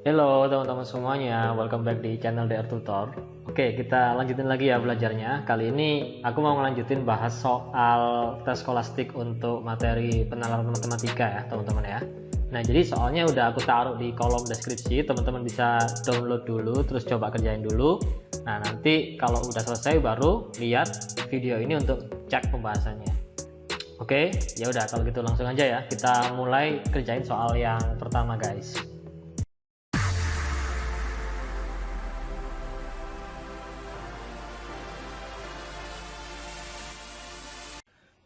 Halo teman-teman semuanya, welcome back di channel DR Tutor. Oke, kita lanjutin lagi ya belajarnya. Kali ini aku mau ngelanjutin bahas soal tes skolastik untuk materi penalaran matematika ya teman-teman ya. Nah, jadi soalnya udah aku taruh di kolom deskripsi, teman-teman bisa download dulu, terus coba kerjain dulu. Nah, nanti kalau udah selesai baru lihat video ini untuk cek pembahasannya. Oke, ya udah kalau gitu langsung aja ya. Kita mulai kerjain soal yang pertama guys.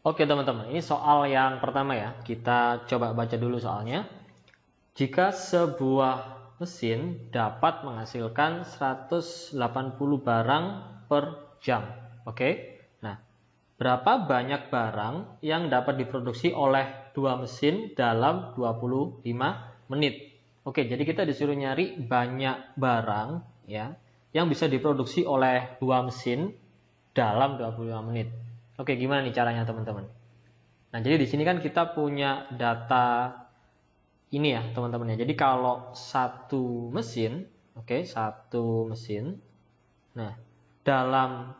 Oke teman-teman, ini soal yang pertama ya. Kita coba baca dulu soalnya. Jika sebuah mesin dapat menghasilkan 180 barang per jam. Oke. Nah, berapa banyak barang yang dapat diproduksi oleh dua mesin dalam 25 menit? Oke, jadi kita disuruh nyari banyak barang ya yang bisa diproduksi oleh dua mesin dalam 25 menit. Oke, gimana nih caranya teman-teman? Nah, jadi di sini kan kita punya data ini ya teman-teman ya. Jadi kalau satu mesin, oke, satu mesin, nah dalam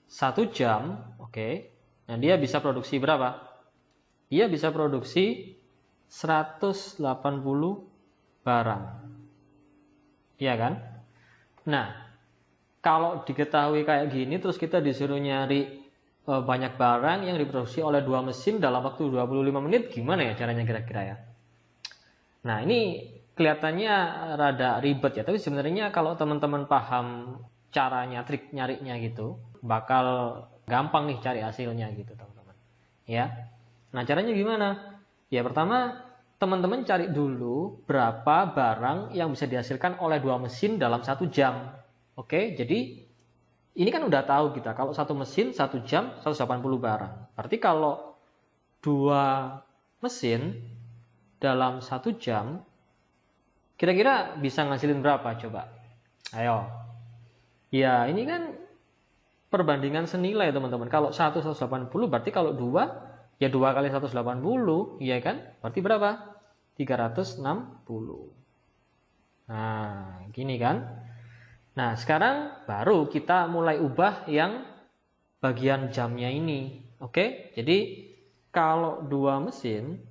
1 jam, oke, nah dia bisa produksi berapa? Dia bisa produksi 180 barang, iya kan? Nah, kalau diketahui kayak gini, terus kita disuruh nyari banyak barang yang diproduksi oleh dua mesin dalam waktu 25 menit, gimana ya caranya kira-kira ya? Nah, ini kelihatannya rada ribet ya, tapi sebenarnya kalau teman-teman paham caranya, trik nyarinya gitu, bakal gampang nih cari hasilnya gitu teman-teman. Ya. Nah, caranya gimana? Ya, pertama teman-teman cari dulu berapa barang yang bisa dihasilkan oleh dua mesin dalam 1 jam. Oke, jadi ini kan udah tahu kita, kalau satu mesin 1 jam 180 barang. Berarti kalau dua mesin dalam 1 jam, kira-kira bisa ngasilin berapa coba? Ayo. Ya, ini kan perbandingan senilai teman-teman. Kalau 180 berarti kalau dua, ya 2 kali 180, ya kan? Berarti berapa? 360. Nah, gini kan? Nah, sekarang baru kita mulai ubah yang bagian jamnya ini. Oke, jadi kalau dua mesin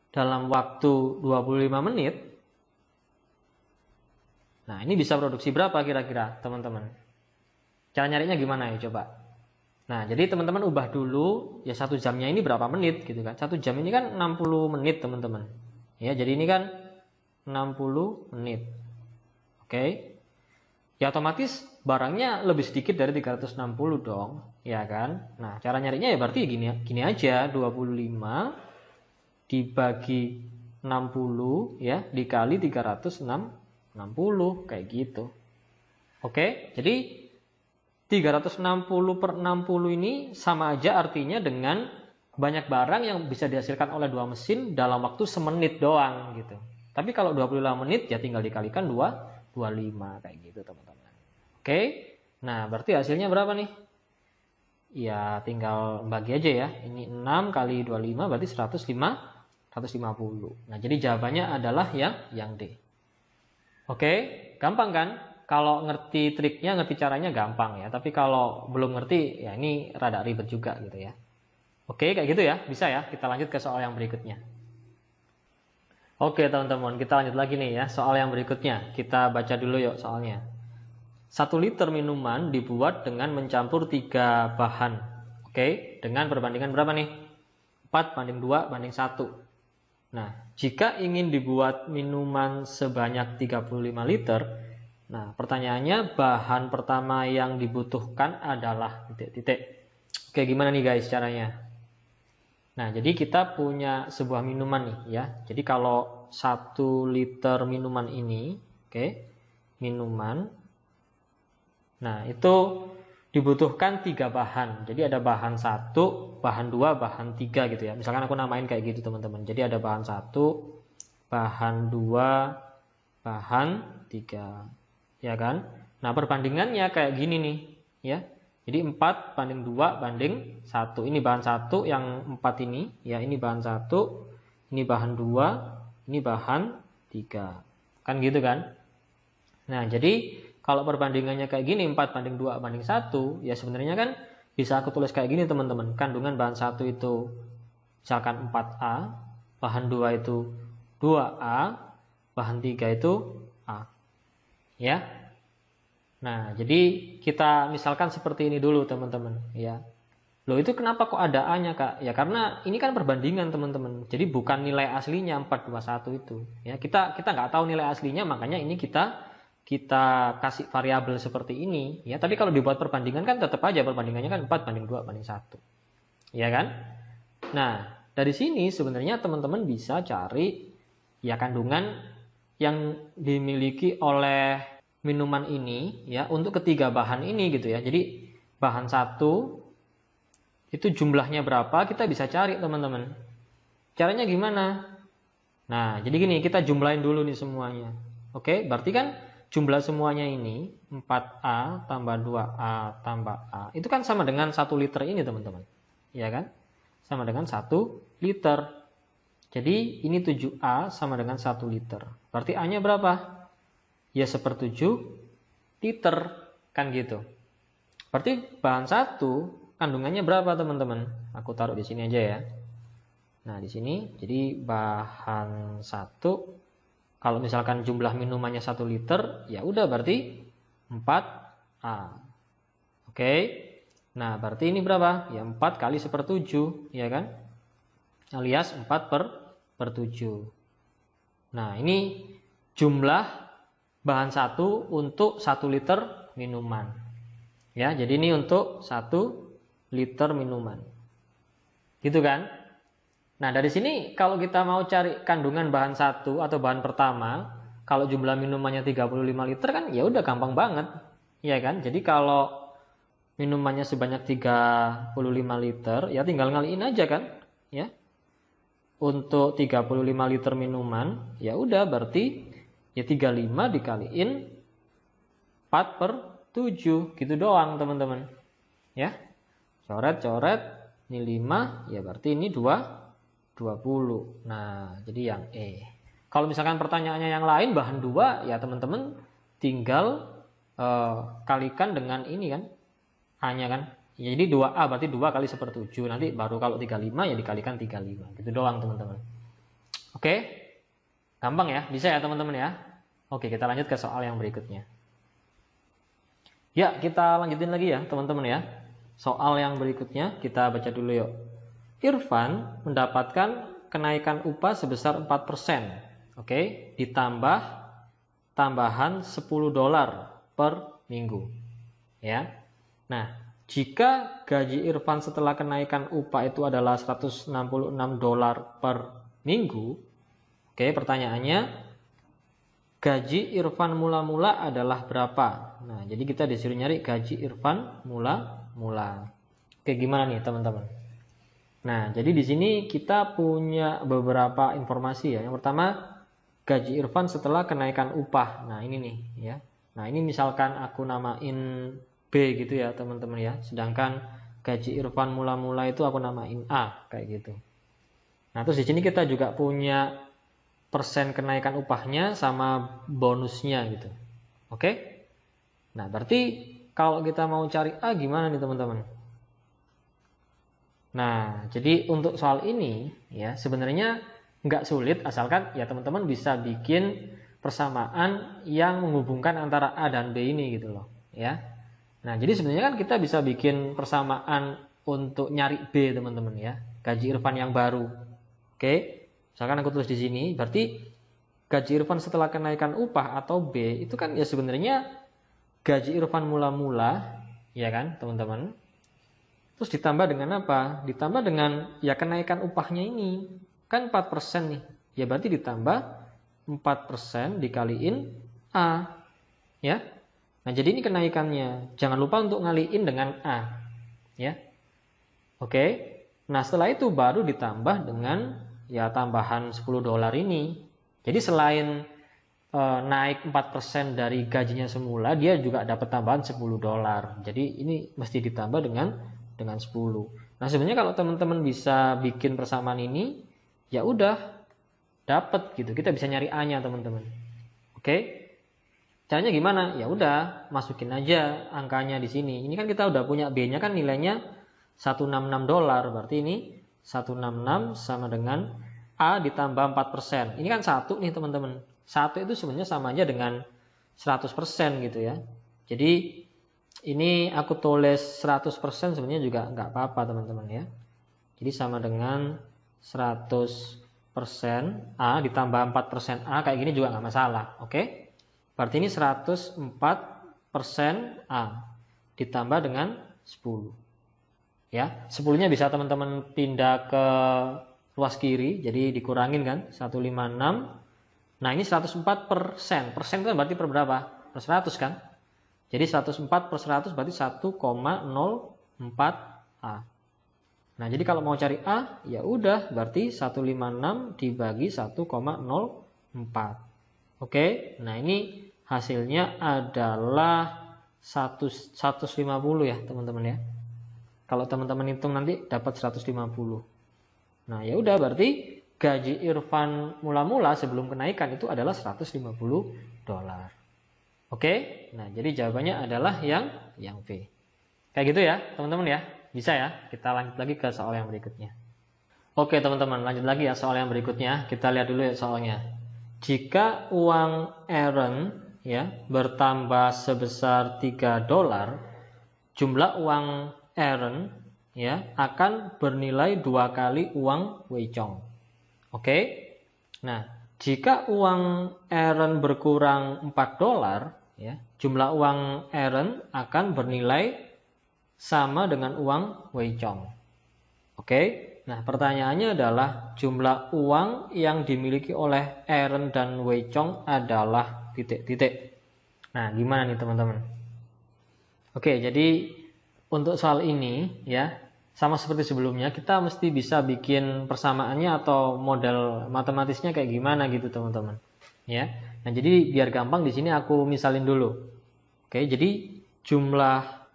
dalam waktu 25 menit, nah ini bisa produksi berapa kira-kira teman-teman? Cara nyarinya gimana ya coba? Nah, jadi teman-teman ubah dulu, ya 1 jamnya ini berapa menit gitu kan. 1 jam ini kan 60 menit teman-teman. Ya, jadi ini kan 60 menit. Oke. Ya otomatis barangnya lebih sedikit dari 360 dong, ya kan? Nah, cara nyarinya ya berarti gini aja, 25 dibagi 60 ya, dikali 360 kayak gitu. Oke, jadi 360 per 60 ini sama aja artinya dengan banyak barang yang bisa dihasilkan oleh dua mesin dalam waktu semenit doang gitu. Tapi kalau 25 menit ya tinggal dikalikan 25 kayak gitu teman-teman. Oke, nah berarti hasilnya berapa nih? Ya tinggal bagi aja ya. Ini 6 kali 25 berarti 150. Nah jadi jawabannya adalah yang D. Oke, gampang kan? Kalau ngerti triknya, ngerti caranya gampang ya. Tapi kalau belum ngerti ya ini rada ribet juga gitu ya. Oke, kayak gitu ya. Bisa ya. Kita lanjut ke soal yang berikutnya. Oke teman-teman, kita lanjut lagi nih ya, soal yang berikutnya. Kita baca dulu yuk soalnya. 1 liter minuman dibuat dengan mencampur 3 bahan. Oke, dengan perbandingan berapa nih? 4 banding 2 banding 1. Nah, jika ingin dibuat minuman sebanyak 35 liter, nah pertanyaannya bahan pertama yang dibutuhkan adalah titik-titik. Oke, gimana nih guys caranya? Nah, jadi kita punya sebuah minuman nih ya. Jadi kalau 1 liter minuman ini, oke, minuman. Nah, itu dibutuhkan 3 bahan. Jadi ada bahan 1, bahan 2, bahan 3 gitu ya. Misalkan aku namain kayak gitu teman-teman. Jadi ada bahan 1, bahan 2, bahan 3. Ya kan? Nah, perbandingannya kayak gini nih, ya. Jadi 4 banding 2 banding 1. Ini bahan 1 yang 4 ini. Ya, ini bahan 1. Ini bahan 2. Ini bahan 3. Kan gitu kan? Nah, jadi kalau perbandingannya kayak gini 4:2:1, ya sebenarnya kan bisa aku tulis kayak gini teman-teman. Kandungan bahan 1 itu misalkan 4A, bahan 2 itu 2A, bahan 3 itu A. Ya. Nah, jadi kita misalkan seperti ini dulu teman-teman, ya. Loh, itu kenapa kok ada A-nya, Kak? Ya karena ini kan perbandingan teman-teman. Jadi bukan nilai aslinya 421 itu. Ya, kita nggak tahu nilai aslinya, makanya ini kita kasih variabel seperti ini, ya. Tapi kalau dibuat perbandingan kan tetap aja perbandingannya kan 4:2:1. Ya kan? Nah, dari sini sebenarnya teman-teman bisa cari ya kandungan yang dimiliki oleh minuman ini ya untuk ketiga bahan ini gitu ya. Jadi bahan 1 itu jumlahnya berapa kita bisa cari teman-teman. Caranya gimana? Nah, jadi gini, kita jumlahin dulu nih semuanya. Oke, berarti kan jumlah semuanya ini 4A tambah 2A tambah A. Itu kan sama dengan 1 liter ini teman-teman. Ya kan? Sama dengan 1 liter. Jadi ini 7A sama dengan 1 liter. Berarti A-nya berapa? Ya 1/7 liter. Kan gitu. Berarti bahan 1 kandungannya berapa teman-teman? Aku taruh di sini aja ya. Nah, di sini jadi bahan 1 kalau misalkan jumlah minumannya 1 liter, ya udah berarti 4A. Oke. Nah, berarti ini berapa? Ya 4 kali 1/7, ya kan? Alias 4/7. Nah, ini jumlah bahan 1 untuk 1 liter minuman. Ya, jadi ini untuk 1 liter minuman. Gitu kan? Nah, dari sini kalau kita mau cari kandungan bahan 1 atau bahan pertama, kalau jumlah minumannya 35 liter kan ya udah gampang banget. Ya kan? Jadi kalau minumannya sebanyak 35 liter, ya tinggal ngaliin aja kan? Ya. Untuk 35 liter minuman, ya udah berarti ya 35 dikaliin 4/7 gitu doang, teman-teman. Ya. Coret-coret, ini 5, ya berarti ini 20. Nah, jadi yang E. Kalau misalkan pertanyaannya yang lain, bahan 2, ya teman-teman tinggal kalikan dengan ini kan, A-nya kan. Ya, jadi 2A berarti 2 kali 1/7. Nanti baru kalau 35 ya dikalikan 35. Gitu doang teman-teman. Oke? Gampang ya? Bisa ya teman-teman ya? Oke, kita lanjut ke soal yang berikutnya. Ya, kita lanjutin lagi ya teman-teman ya. Soal yang berikutnya kita baca dulu yuk. Irfan mendapatkan kenaikan upah sebesar 4%. Oke, ditambah tambahan $10 per minggu. Ya. Nah, jika gaji Irfan setelah kenaikan upah itu adalah $166 per minggu, oke, pertanyaannya gaji Irfan mula-mula adalah berapa? Nah, jadi kita disuruh nyari gaji Irfan mula-mula. Oke, gimana nih teman-teman? Nah, jadi di sini kita punya beberapa informasi ya. Yang pertama, gaji Irfan setelah kenaikan upah. Nah, ini nih ya. Nah, ini misalkan aku namain B gitu ya, teman-teman ya. Sedangkan gaji Irfan mula-mula itu aku namain A kayak gitu. Nah, terus di sini kita juga punya persen kenaikan upahnya sama bonusnya gitu. Oke? Nah, berarti kalau kita mau cari A gimana nih, teman-teman? Nah, jadi untuk soal ini ya sebenarnya nggak sulit asalkan ya teman-teman bisa bikin persamaan yang menghubungkan antara A dan B ini gitu loh ya. Nah, jadi sebenarnya kan kita bisa bikin persamaan untuk nyari B teman-teman ya, gaji Irfan yang baru. Oke, misalkan aku tulis di sini, berarti gaji Irfan setelah kenaikan upah atau B itu kan ya sebenarnya gaji Irfan mula-mula ya kan teman-teman. Terus ditambah dengan apa? Ditambah dengan ya kenaikan upahnya ini. Kan 4% nih. Ya berarti ditambah 4% dikaliin A. Ya. Nah, jadi ini kenaikannya. Jangan lupa untuk ngaliin dengan A. Ya. Oke. Nah, setelah itu baru ditambah dengan ya tambahan $10 ini. Jadi selain naik 4% dari gajinya semula, dia juga dapat tambahan $10. Jadi ini mesti ditambah dengan 10. Nah, sebenarnya kalau teman-teman bisa bikin persamaan ini, ya udah dapat gitu. Kita bisa nyari A-nya, teman-teman. Oke. Caranya gimana? Ya udah, masukin aja angkanya di sini. Ini kan kita udah punya B-nya kan nilainya 166 dolar. Berarti ini 166 sama dengan A ditambah 4%. Ini kan 1 nih teman-teman. 1 itu sebenarnya sama aja dengan 100% gitu ya. Jadi ini aku tulis 100% sebenarnya juga nggak apa-apa teman-teman ya. Jadi sama dengan 100% A ditambah 4% A kayak gini juga nggak masalah. Oke? Berarti ini 104% A ditambah dengan 10. Ya, 10-nya bisa teman-teman pindah ke ruas kiri, jadi dikurangin kan 156. Nah, ini 104%. Persen itu berarti per berapa? Per 100 kan? Jadi 104 per 100 berarti 1,04 A. Nah, jadi kalau mau cari A, ya udah berarti 156 dibagi 1,04. Oke, nah ini hasilnya adalah 150 ya teman-teman ya. Kalau teman-teman hitung nanti dapat 150. Nah ya udah berarti gaji Irfan mula-mula sebelum kenaikan itu adalah 150 dolar. Oke, nah jadi jawabannya adalah yang V. Kayak gitu ya teman-teman ya, bisa ya. Kita lanjut lagi ke soal yang berikutnya. Oke teman-teman, lanjut lagi ya soal yang berikutnya. Kita lihat dulu ya soalnya. Jika uang Aaron ya bertambah sebesar 3 dolar, jumlah uang Aaron ya akan bernilai 2 kali uang Wei Chong. Oke. Nah, jika uang Aaron berkurang 4 dolar ya, jumlah uang Aaron akan bernilai sama dengan uang Wei Chong. Oke. Nah, pertanyaannya adalah jumlah uang yang dimiliki oleh Aaron dan Wei Chong adalah titik-titik. Nah, gimana nih teman-teman? Oke, jadi untuk soal ini ya, sama seperti sebelumnya, kita mesti bisa bikin persamaannya atau model matematisnya kayak gimana gitu teman-teman. Ya. Nah, jadi biar gampang di sini aku misalin dulu. Oke, jadi jumlah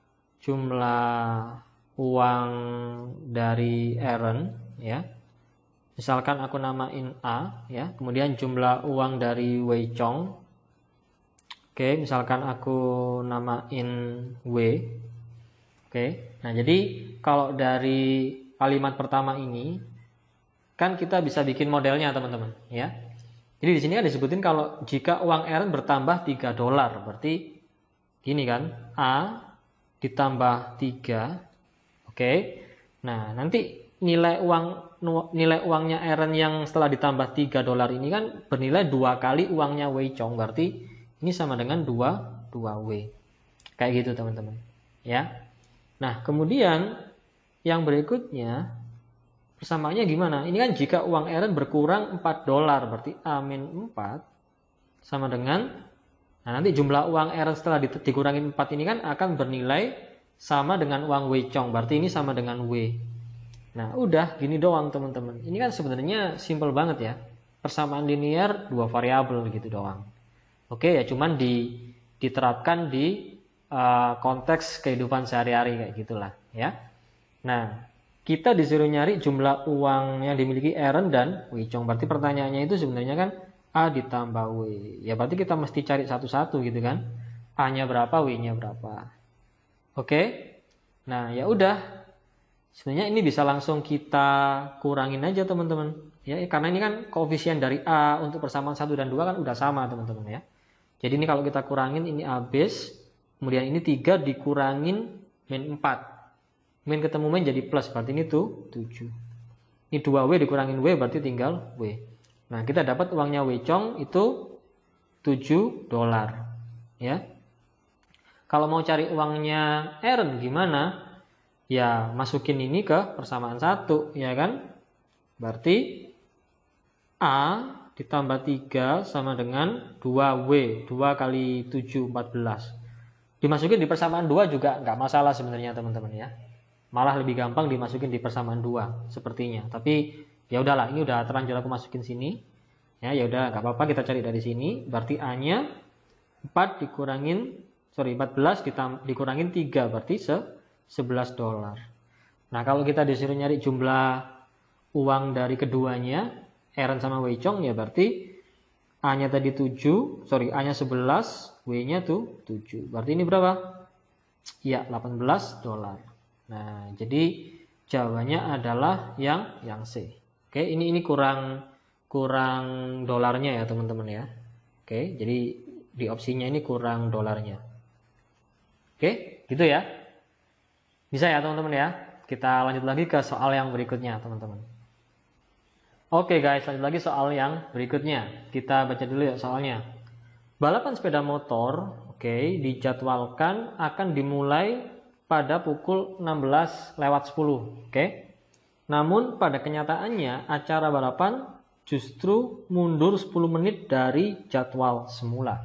uang dari Aaron ya. Misalkan aku namain A ya, kemudian jumlah uang dari Wei Chong. Oke, misalkan aku namain W. Oke. Nah, jadi kalau dari kalimat pertama ini kan kita bisa bikin modelnya teman-teman ya. Jadi di sini kan disebutin kalau jika uang Aaron bertambah 3 dolar, berarti gini kan, A ditambah 3. Oke. Nah, nanti nilai uangnya Aaron yang setelah ditambah 3 dolar ini kan bernilai 2 kali uangnya Wei Chong. Berarti ini sama dengan 2 W. Kayak gitu, teman-teman. Ya. Nah, kemudian yang berikutnya persamaannya gimana? Ini kan jika uang Aaron berkurang 4 dolar, berarti A-4 sama dengan nanti jumlah uang Aaron setelah dikurangin 4 ini kan akan bernilai sama dengan uang Wei Chong, berarti ini sama dengan W. Nah, udah gini doang teman-teman. Ini kan sebenarnya simple banget ya. Persamaan linear 2 variabel gitu doang. Oke ya, cuman diterapkan di konteks kehidupan sehari-hari kayak gitulah ya. Nah, kita disuruh nyari jumlah uang yang dimiliki Aaron dan Wei Chong. Berarti pertanyaannya itu sebenarnya kan A ditambah W. Ya berarti kita mesti cari satu-satu gitu kan. A-nya berapa, W-nya berapa. Oke, nah ya udah, sebenarnya ini bisa langsung kita kurangin aja teman-teman. Ya, karena ini kan koefisien dari A untuk persamaan 1 dan 2 kan udah sama teman-teman ya. Jadi ini kalau kita kurangin ini A base, kemudian ini 3 dikurangin min 4. Min ketemu min jadi plus, berarti ini tuh 7. Ini 2W dikurangin W berarti tinggal W. Nah, kita dapat uangnya Wei Chong itu 7 dolar. Ya. Kalau mau cari uangnya Aaron gimana? Ya masukin ini ke persamaan 1, ya kan? Berarti A ditambah 3 sama dengan 2W. 2 kali 7, 14. Dimasukin di persamaan 2 juga nggak masalah sebenarnya teman-teman ya. Malah lebih gampang dimasukin di persamaan 2 sepertinya. Tapi ya udahlah, ini udah terlanjur aku masukin sini. Ya udah nggak apa-apa, kita cari dari sini. Berarti A-nya 14 dikurangin 3 berarti 11 dolar. Nah, kalau kita disuruh nyari jumlah uang dari keduanya, Aaron sama Wei Chong, ya berarti A-nya tadi 7, sorry, A-nya 11, W-nya tuh 7. Berarti ini berapa? Ya, $18. Nah, jadi jawabannya adalah yang C. Oke, ini kurang dolarnya ya, teman-teman ya. Oke, jadi di opsinya ini kurang dolarnya. Oke, gitu ya. Bisa ya, teman-teman ya. Kita lanjut lagi ke soal yang berikutnya, teman-teman. Oke guys, lanjut lagi soal yang berikutnya. Kita baca dulu ya soalnya. Balapan sepeda motor, dijadwalkan akan dimulai pada pukul 16:10, Namun pada kenyataannya acara balapan justru mundur 10 menit dari jadwal semula.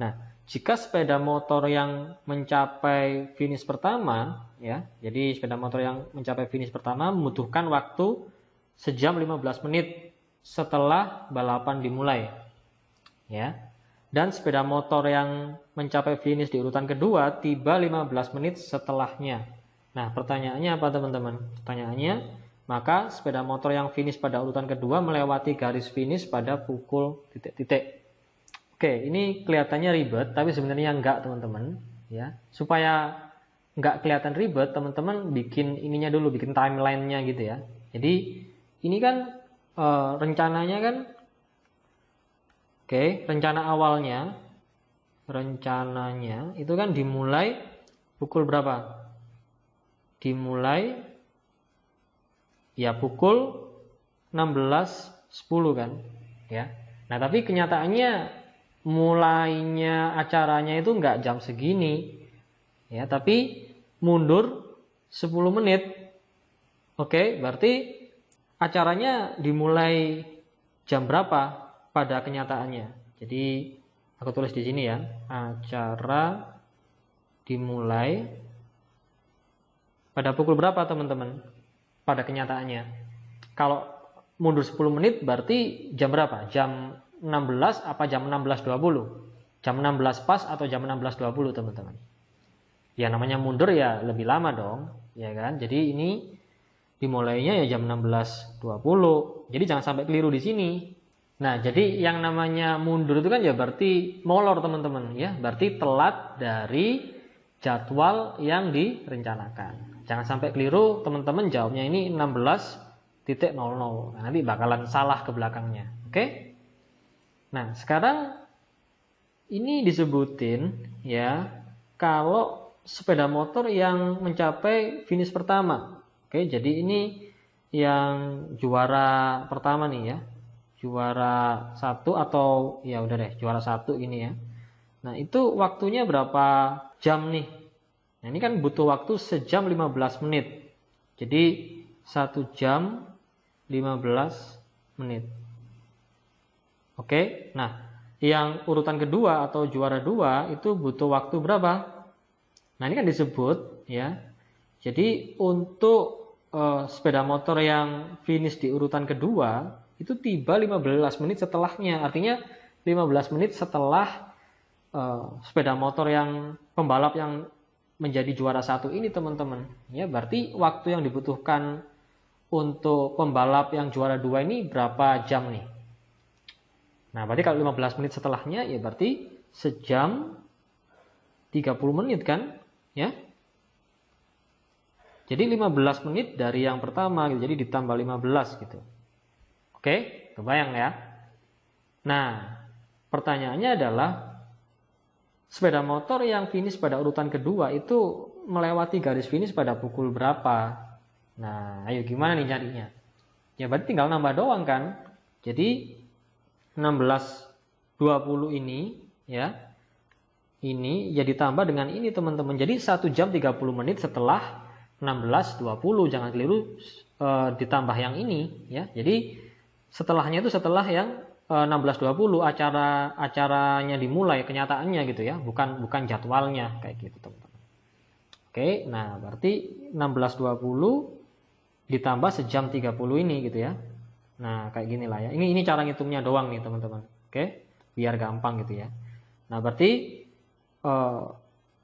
Nah, jika sepeda motor yang mencapai finish pertama, ya, jadi sepeda motor yang mencapai finish pertama membutuhkan waktu sejam 15 menit setelah balapan dimulai, ya. Dan sepeda motor yang mencapai finish di urutan kedua tiba 15 menit setelahnya. Nah, pertanyaannya apa, teman-teman? Pertanyaannya, maka sepeda motor yang finish pada urutan kedua melewati garis finish pada pukul titik-titik. Oke, ini kelihatannya ribet, tapi sebenarnya enggak, teman-teman. Ya, supaya enggak kelihatan ribet, teman-teman bikin ininya dulu, bikin timelinenya gitu ya. Jadi ini kan rencananya kan, rencana awalnya, rencananya itu kan dimulai pukul berapa? Dimulai ya pukul 16:10 kan, ya. Nah, tapi kenyataannya mulainya acaranya itu enggak jam segini, ya, tapi mundur 10 menit. Berarti acaranya dimulai jam berapa pada kenyataannya? Jadi aku tulis di sini ya, acara dimulai pada pukul berapa, teman-teman? Pada kenyataannya. Kalau mundur 10 menit berarti jam berapa? Jam 16 apa jam 16:20? Jam 16 pas atau jam 16:20, teman-teman? Ya namanya mundur ya lebih lama dong, ya kan? Jadi ini dimulainya ya jam 16:20. Jadi jangan sampai keliru di sini. Nah, jadi yang namanya mundur itu kan ya berarti molor, teman-teman, ya. Berarti telat dari jadwal yang direncanakan. Jangan sampai keliru, teman-teman, jawabnya ini 16:00. Nah, nanti bakalan salah ke belakangnya. Nah, sekarang ini disebutin ya kalau sepeda motor yang mencapai finish pertama. Jadi ini yang juara pertama nih ya. Juara 1 atau ya udah deh, juara 1 ini ya. Nah, itu waktunya berapa jam nih? Nah, ini kan butuh waktu sejam 15 menit. Jadi 1 jam 15 menit. Nah, yang urutan kedua atau juara 2 itu butuh waktu berapa? Nah, ini kan disebut ya. Jadi untuk sepeda motor yang finish di urutan kedua itu tiba 15 menit setelahnya. Artinya 15 menit setelah sepeda motor yang pembalap yang menjadi juara 1 ini, teman-teman. Ya, berarti waktu yang dibutuhkan untuk pembalap yang juara 2 ini berapa jam nih? Nah, berarti kalau 15 menit setelahnya ya berarti sejam 30 menit kan? Ya. Jadi 15 menit dari yang pertama gitu. Jadi ditambah 15 gitu. Kebayang ya? Nah, pertanyaannya adalah sepeda motor yang finish pada urutan kedua itu melewati garis finish pada pukul berapa? Nah, ayo gimana nih nyarinya? Ya berarti tinggal nambah doang kan? Jadi 16:20 ini ya. Ini ya ditambah dengan ini, teman-teman. Jadi 1 jam 30 menit setelah 16:20, jangan keliru ditambah yang ini ya. Jadi setelahnya itu setelah yang 16:20 acaranya dimulai, kenyataannya gitu ya, bukan jadwalnya kayak gitu, teman-teman. Nah berarti 16:20 ditambah sejam 30 ini gitu ya. Nah kayak gini lah ya. Ini cara ngitungnya doang nih, teman-teman. Biar gampang gitu ya. Nah berarti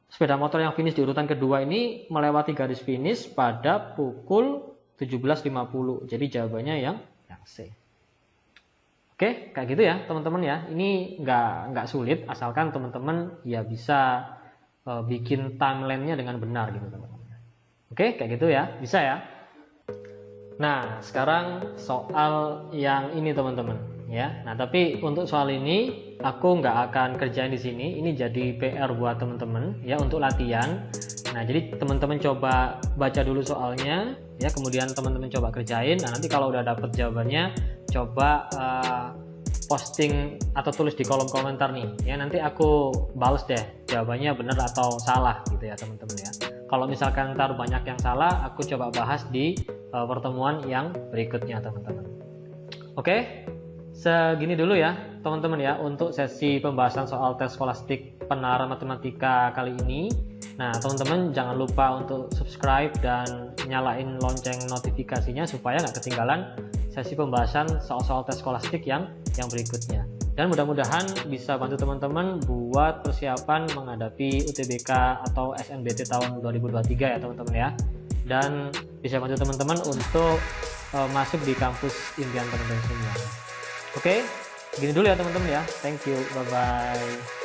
sepeda motor yang finish di urutan kedua ini melewati garis finish pada pukul 17:50. Jadi jawabannya yang C. Oke, kayak gitu ya teman-teman ya. Ini nggak sulit, asalkan teman-teman ya bisa bikin timelinenya dengan benar gitu teman-teman. Oke, kayak gitu ya, bisa ya. Nah, sekarang soal yang ini teman-teman ya. Nah, tapi untuk soal ini aku nggak akan kerjain di sini. Ini jadi PR buat teman-teman ya untuk latihan. Nah, jadi teman-teman coba baca dulu soalnya ya, kemudian teman-teman coba kerjain. Nah, nanti kalau udah dapet jawabannya, coba posting atau tulis di kolom komentar nih ya, nanti aku bales deh jawabannya benar atau salah gitu ya teman-teman ya. Kalau misalkan ntar banyak yang salah, aku coba bahas di pertemuan yang berikutnya teman-teman. Oke, segini dulu ya teman-teman ya untuk sesi pembahasan soal tes skolastik penara matematika kali ini. Nah, teman-teman jangan lupa untuk subscribe dan nyalain lonceng notifikasinya supaya nggak ketinggalan sesi pembahasan soal-soal tes skolastik yang berikutnya. Dan mudah-mudahan bisa bantu teman-teman buat persiapan menghadapi UTBK atau SNBT tahun 2023 ya teman-teman ya. Dan bisa bantu teman-teman untuk masuk di kampus impian teman-teman semua. Oke, gini dulu ya teman-teman ya. Thank you, bye-bye.